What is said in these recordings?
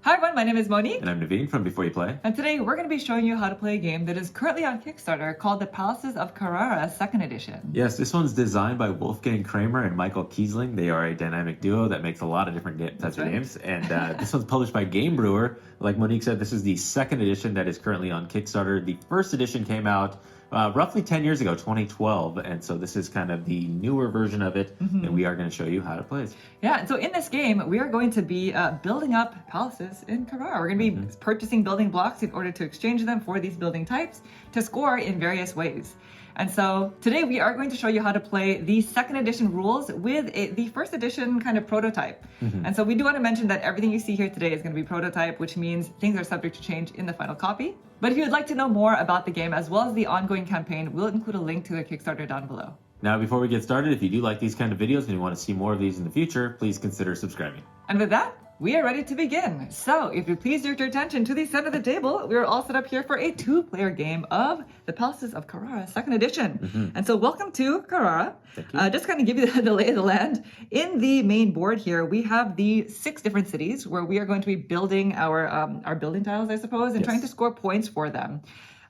Hi everyone, my name is Monique. And I'm Naveen from Before You Play. And today we're going to be showing you how to play a game that is currently on Kickstarter called the Palaces of Carrara 2nd Edition. Yes, this one's designed by Wolfgang Kramer and Michael Kiesling. They are a dynamic duo that makes a lot of different types of games. And this one's published by Game Brewer. Like Monique said, this is the 2nd edition that is currently on Kickstarter. The 1st edition came out roughly 10 years ago, 2012. And so this is kind of the newer version of it. And we are going to show you how to play it. Yeah, and so in this game, we are going to be building up palaces in Carrara. We're going to be purchasing building blocks in order to exchange them for these building types to score in various ways. And so today we are going to show you how to play the 2nd edition rules with the 1st edition kind of prototype. And so we do want to mention that everything you see here today is going to be prototype, which means things are subject to change in the final copy. But if you would like to know more about the game as well as the ongoing campaign, we'll include a link to the Kickstarter down below. Now, before we get started, if you do like these kind of videos and you want to see more of these in the future, please consider subscribing. And with that, we are ready to begin. So if you please direct your attention to the center of the table, we are all set up here for a 2-player game of the Palaces of Carrara 2nd Edition. And so welcome to Carrara. Thank you. Just kind of give you the lay of the land. In the main board here, we have the 6 different cities where we are going to be building our building tiles, I suppose, and trying to score points for them.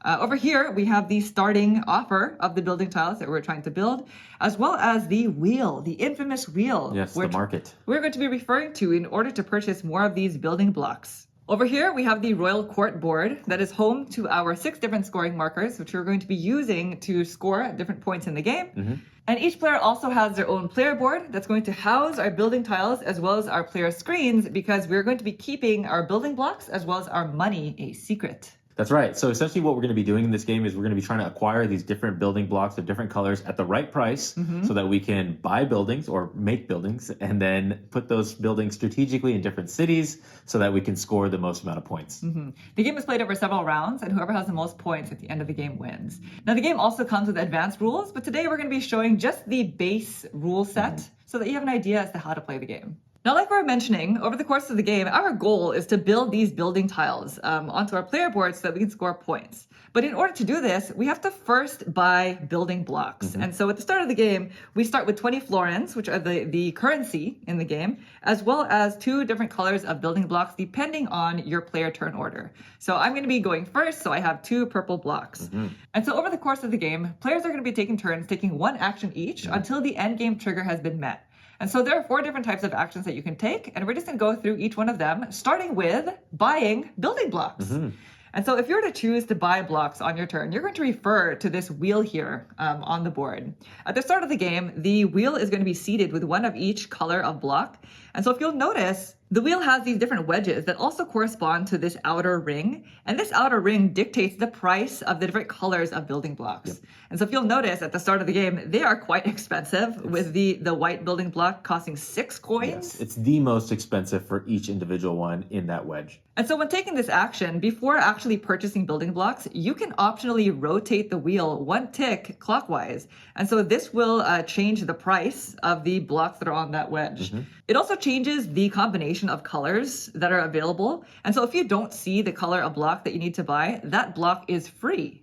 Over here, we have the starting offer of the building tiles that we're trying to build, as well as the wheel, the infamous wheel. Yes, the market. We're going to be referring to in order to purchase more of these building blocks. Over here, we have the Royal Court board that is home to our 6 different scoring markers, which we're going to be using to score different points in the game. And each player also has their own player board that's going to house our building tiles as well as our player screens, because we're going to be keeping our building blocks as well as our money a secret. That's right. So essentially what we're going to be doing in this game is we're going to be trying to acquire these different building blocks of different colors at the right price so that we can buy buildings or make buildings and then put those buildings strategically in different cities so that we can score the most amount of points. The game is played over several rounds, and whoever has the most points at the end of the game wins. Now, the game also comes with advanced rules, but today we're going to be showing just the base rule set so that you have an idea as to how to play the game. Now, like we were mentioning, over the course of the game, our goal is to build these building tiles onto our player board so that we can score points. But in order to do this, we have to first buy building blocks. And so at the start of the game, we start with 20 florins, which are the currency in the game, as well as 2 different colors of building blocks depending on your player turn order. So I'm going to be going first, so I have 2 purple blocks. And so over the course of the game, players are going to be taking turns, taking 1 action each until the end game trigger has been met. And so there are 4 different types of actions that you can take, and we're just going to go through each one of them, starting with buying building blocks. And so if you were to choose to buy blocks on your turn, you're going to refer to this wheel here on the board. At the start of the game, the wheel is going to be seated with 1 of each color of block. And so if you'll notice, the wheel has these different wedges that also correspond to this outer ring. And this outer ring dictates the price of the different colors of building blocks. And so if you'll notice at the start of the game, they are quite expensive, with the white building block costing 6 coins. Yes, it's the most expensive for each individual one in that wedge. And so when taking this action, before actually purchasing building blocks, you can optionally rotate the wheel 1 tick clockwise. And so this will change the price of the blocks that are on that wedge. It also changes the combination of colors that are available. And so if you don't see the color of block that you need to buy, that block is free.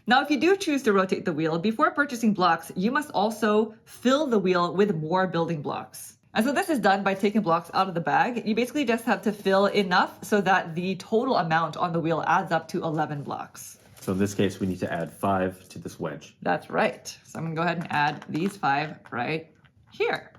Now, if you do choose to rotate the wheel, before purchasing blocks, you must also fill the wheel with more building blocks. And so this is done by taking blocks out of the bag. You basically just have to fill enough so that the total amount on the wheel adds up to 11 blocks. So in this case, we need to add 5 to this wedge. That's right. So I'm going to go ahead and add these 5 right here.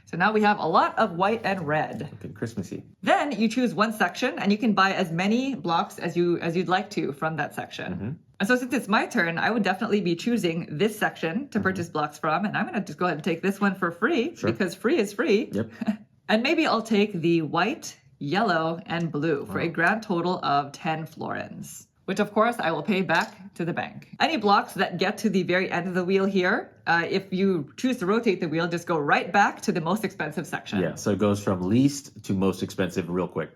So now we have a lot of white and red. Looking Christmassy. Then you choose 1 section, and you can buy as many blocks as you'd like to from that section. And so since it's my turn, I would definitely be choosing this section to purchase blocks from. And I'm going to just go ahead and take this one for free, because free is free. And maybe I'll take the white, yellow, and blue for a grand total of 10 florins, which of course I will pay back to the bank. Any blocks that get to the very end of the wheel here, if you choose to rotate the wheel, just go right back to the most expensive section. Yeah, so it goes from least to most expensive real quick.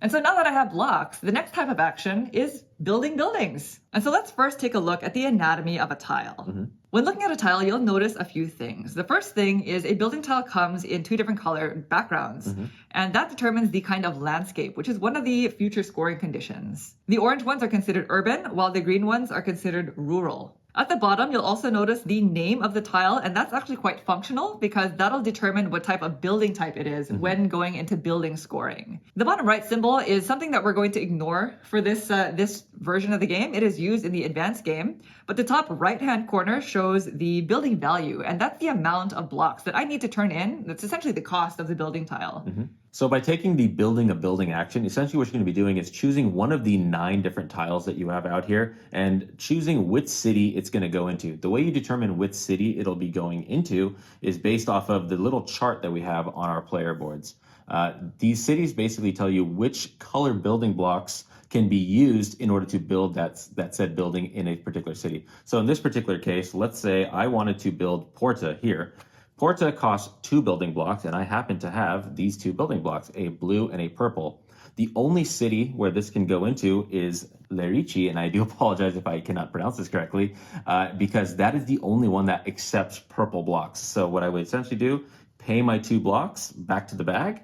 And so now that I have blocks, the next type of action is building buildings. And so let's first take a look at the anatomy of a tile. When looking at a tile, you'll notice a few things. The first thing is a building tile comes in 2 different color backgrounds, and that determines the kind of landscape, which is one of the future scoring conditions. The orange ones are considered urban, while the green ones are considered rural. At the bottom, you'll also notice the name of the tile, and that's actually quite functional because that'll determine what type of building type it is when going into building scoring. The bottom right symbol is something that we're going to ignore for this version of the game. It is used in the advanced game, but the top right-hand corner shows the building value, and that's the amount of blocks that I need to turn in. That's essentially the cost of the building tile. So by taking the building a building action, essentially what you're going to be doing is choosing one of the 9 different tiles that you have out here and choosing which city it's going to go into. The way you determine which city it'll be going into is based off of the little chart that we have on our player boards. These cities basically tell you which color building blocks can be used in order to build that said building in a particular city. So in this particular case, let's say I wanted to build Porta here. Porta costs 2 building blocks, and I happen to have these 2 building blocks, a blue and a purple. The only city where this can go into is Lerici, and I do apologize if I cannot pronounce this correctly, because that is the only one that accepts purple blocks. So what I would essentially do, pay my 2 blocks back to the bag,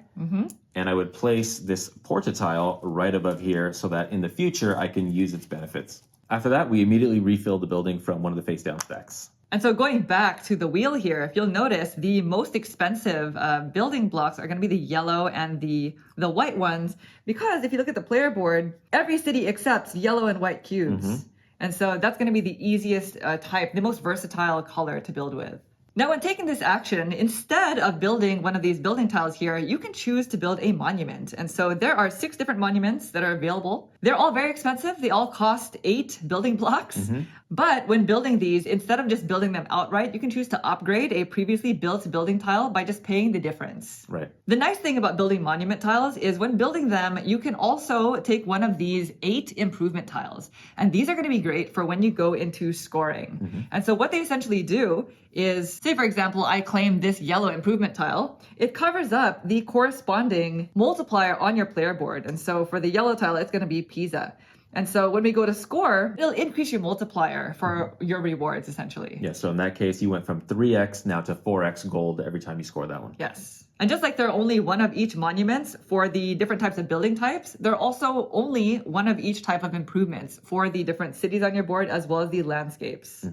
and I would place this Porta tile right above here so that in the future I can use its benefits. After that, we immediately refill the building from one of the face-down stacks. And so going back to the wheel here, if you'll notice, the most expensive building blocks are going to be the yellow and the white ones, because if you look at the player board, every city accepts yellow and white cubes. And so that's going to be the easiest type, the most versatile color to build with. Now, when taking this action, instead of building one of these building tiles here, you can choose to build a monument. And so there are 6 different monuments that are available. They're all very expensive. They all cost 8 building blocks. But when building these, instead of just building them outright, you can choose to upgrade a previously built building tile by just paying the difference. Right. The nice thing about building monument tiles is when building them, you can also take one of these 8 improvement tiles. And these are going to be great for when you go into scoring. And so what they essentially do is, say for example, I claim this yellow improvement tile. It covers up the corresponding multiplier on your player board. And so for the yellow tile, it's going to be Pisa. And so when we go to score, it'll increase your multiplier for your rewards, essentially. Yeah, so in that case, you went from 3x now to 4x gold every time you score that one. Yes. And just like there are only one of each monuments for the different types of building types, there are also only one of each type of improvements for the different cities on your board, as well as the landscapes.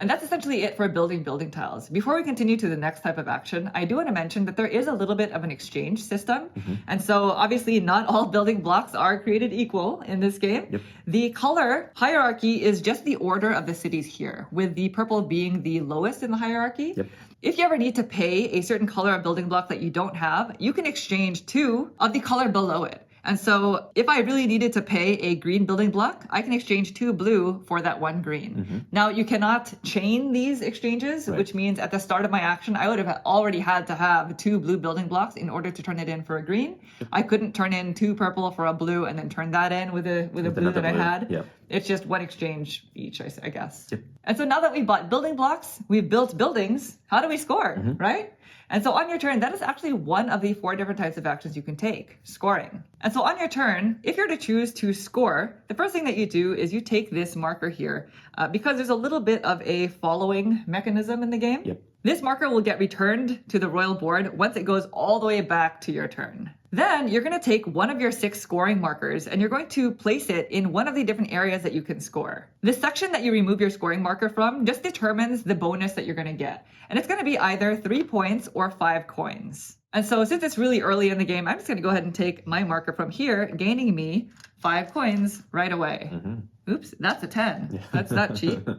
And that's essentially it for building tiles. Before we continue to the next type of action, I do want to mention that there is a little bit of an exchange system. And so obviously not all building blocks are created equal in this game. The color hierarchy is just the order of the cities here, with the purple being the lowest in the hierarchy. If you ever need to pay a certain color of building block that you don't have, you can exchange 2 of the color below it. And so if I really needed to pay a green building block, I can exchange 2 blue for that 1 green. Now, you cannot chain these exchanges, which means at the start of my action, I would have already had to have 2 blue building blocks in order to turn it in for a green. I couldn't turn in 2 purple for a blue and then turn that in with a blue that I had. It's just 1 exchange each, I guess. And so now that we bought building blocks, we've built buildings, how do we score, right? And so on your turn, that is actually one of the 4 different types of actions you can take, scoring. And so on your turn, if you're to choose to score, the first thing that you do is you take this marker here, because there's a little bit of a following mechanism in the game. This marker will get returned to the royal board once it goes all the way back to your turn. Then you're going to take one of your 6 scoring markers and you're going to place it in one of the different areas that you can score. The section that you remove your scoring marker from just determines the bonus that you're going to get. And it's going to be either 3 points or 5 coins. And so since it's really early in the game, I'm just going to go ahead and take my marker from here, gaining me 5 coins right away. Oops, that's a 10. That's not cheap.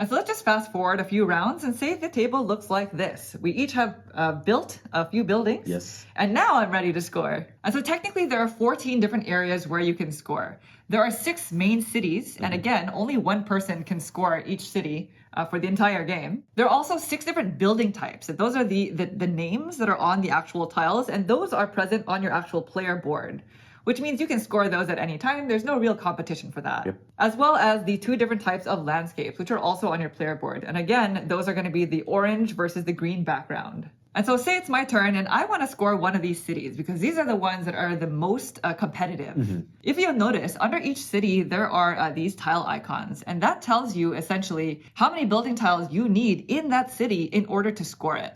And so let's just fast forward a few rounds and say the table looks like this. We each have built a few buildings. And now I'm ready to score. And so technically there are 14 different areas where you can score. There are 6 main cities. And again, only 1 person can score each city for the entire game. There are also 6 different building types. And those are the names that are on the actual tiles. And those are present on your actual player board, which means you can score those at any time. There's no real competition for that. As well as the 2 different types of landscapes, which are also on your player board. And again, those are going to be the orange versus the green background. And so say it's my turn and I want to score one of these cities because these are the ones that are the most competitive. If you'll notice, under each city, there are these tile icons. And that tells you essentially how many building tiles you need in that city in order to score it.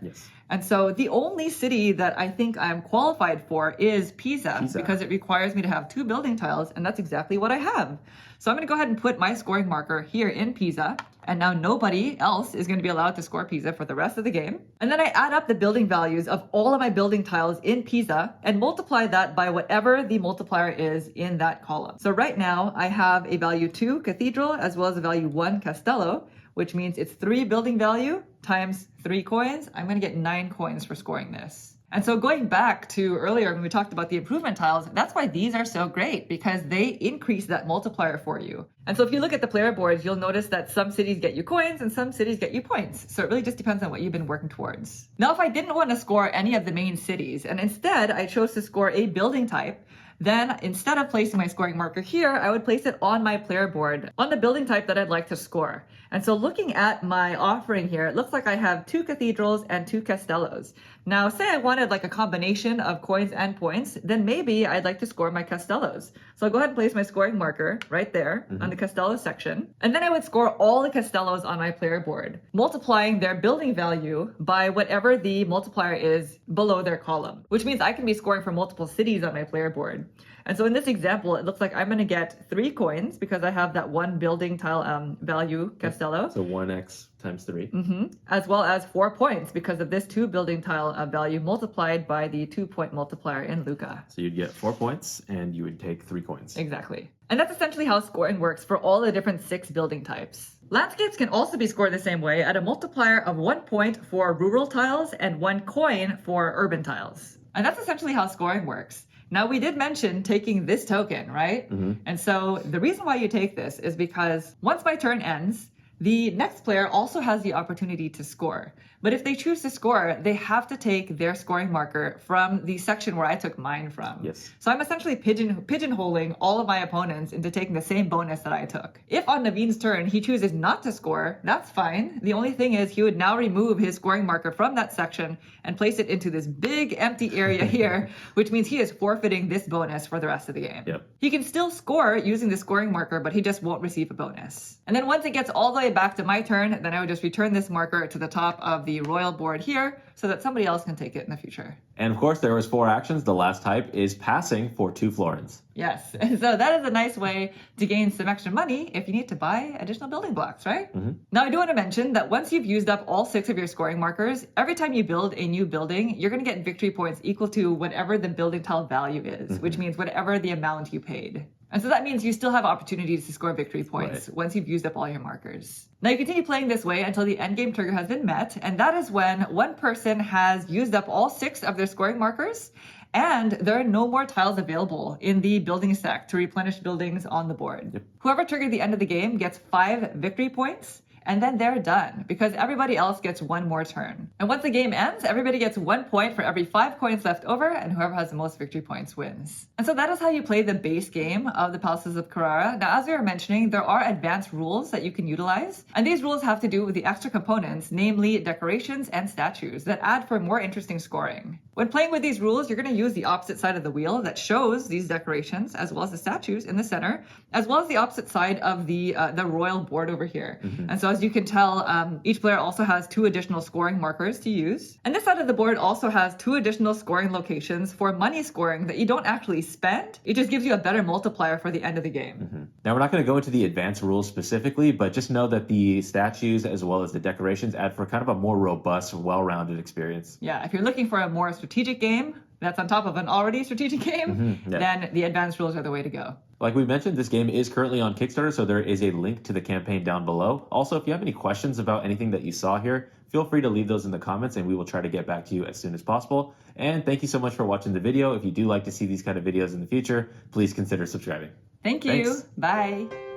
And so the only city that I think I'm qualified for is Pisa, because it requires me to have 2 building tiles, and that's exactly what I have. So I'm going to go ahead and put my scoring marker here in Pisa, and now nobody else is going to be allowed to score Pisa for the rest of the game. And then I add up the building values of all of my building tiles in Pisa and multiply that by whatever the multiplier is in that column. So right now I have a value 2 cathedral as well as a value 1 castello, which means it's 3 building value times 3 coins. I'm going to get 9 coins for scoring this. And so going back to earlier when we talked about the improvement tiles, that's why these are so great, because they increase that multiplier for you. And so if you look at the player boards, you'll notice that some cities get you coins and some cities get you points. So it really just depends on what you've been working towards. Now, if I didn't want to score any of the main cities, and instead I chose to score a building type, then instead of placing my scoring marker here, I would place it on my player board on the building type that I'd like to score. And so looking at my offering here, it looks like I have 2 cathedrals and 2 castellos. Now, say I wanted like a combination of coins and points, then maybe I'd like to score my castellos. So I'll go ahead and place my scoring marker right there on the castello section. And then I would score all the castellos on my player board, multiplying their building value by whatever the multiplier is below their column, which means I can be scoring for multiple cities on my player board. And so in this example, it looks like I'm going to get 3 coins because I have that 1 building tile value castello. So 1x times 3. As well as 4 points because of this 2 building tile value multiplied by the 2-point multiplier in Luca. So you'd get 4 points and you would take 3 coins. Exactly. And that's essentially how scoring works for all the different 6 building types. Landscapes can also be scored the same way at a multiplier of 1 point for rural tiles and 1 coin for urban tiles. And that's essentially how scoring works. Now, we did mention taking this token, right? And so the reason why you take this is because once my turn ends, the next player also has the opportunity to score. But if they choose to score, they have to take their scoring marker from the section where I took mine from. Yes. So I'm essentially pigeonholing all of my opponents into taking the same bonus that I took. If on Naveen's turn he chooses not to score, that's fine. The only thing is he would now remove his scoring marker from that section and place it into this big empty area here, which means he is forfeiting this bonus for the rest of the game. Yep. He can still score using the scoring marker, but he just won't receive a bonus. And then once it gets all the way back to my turn, then I would just return this marker to the top of the royal board here so that somebody else can take it in the future. And of course, there was 4 actions. The last type is passing for 2 florins. Yes, and so that is a nice way to gain some extra money if you need to buy additional building blocks, right? Now, I do want to mention that once you've used up all 6 of your scoring markers, every time you build a new building, you're going to get victory points equal to whatever the building tile value is, which means whatever the amount you paid. And so that means you still have opportunities to score victory points once you've used up all your markers. Now you continue playing this way until the endgame trigger has been met, and that is when one person has used up all 6 of their scoring markers, and there are no more tiles available in the building stack to replenish buildings on the board. Whoever triggered the end of the game gets 5 victory points, and then they're done because everybody else gets 1 more turn. And once the game ends, everybody gets 1 point for every 5 coins left over, and whoever has the most victory points wins. And so that is how you play the base game of the Palaces of Carrara. Now, as we were mentioning, there are advanced rules that you can utilize, and these rules have to do with the extra components, namely decorations and statues, that add for more interesting scoring. When playing with these rules, you're going to use the opposite side of the wheel that shows these decorations, as well as the statues in the center, as well as the opposite side of the royal board over here. And so as you can tell, each player also has 2 additional scoring markers to use. And this side of the board also has 2 additional scoring locations for money scoring that you don't actually spend. It just gives you a better multiplier for the end of the game. Now, we're not going to go into the advanced rules specifically, but just know that the statues as well as the decorations add for kind of a more robust, well-rounded experience. Yeah, if you're looking for a more strategic game that's on top of an already strategic game, then the advanced rules are the way to go. Like we mentioned, this game is currently on Kickstarter, so there is a link to the campaign down below. Also, if you have any questions about anything that you saw here, feel free to leave those in the comments and we will try to get back to you as soon as possible. And thank you so much for watching the video. If you do like to see these kind of videos in the future, please consider subscribing. Thank you. Thanks. Bye.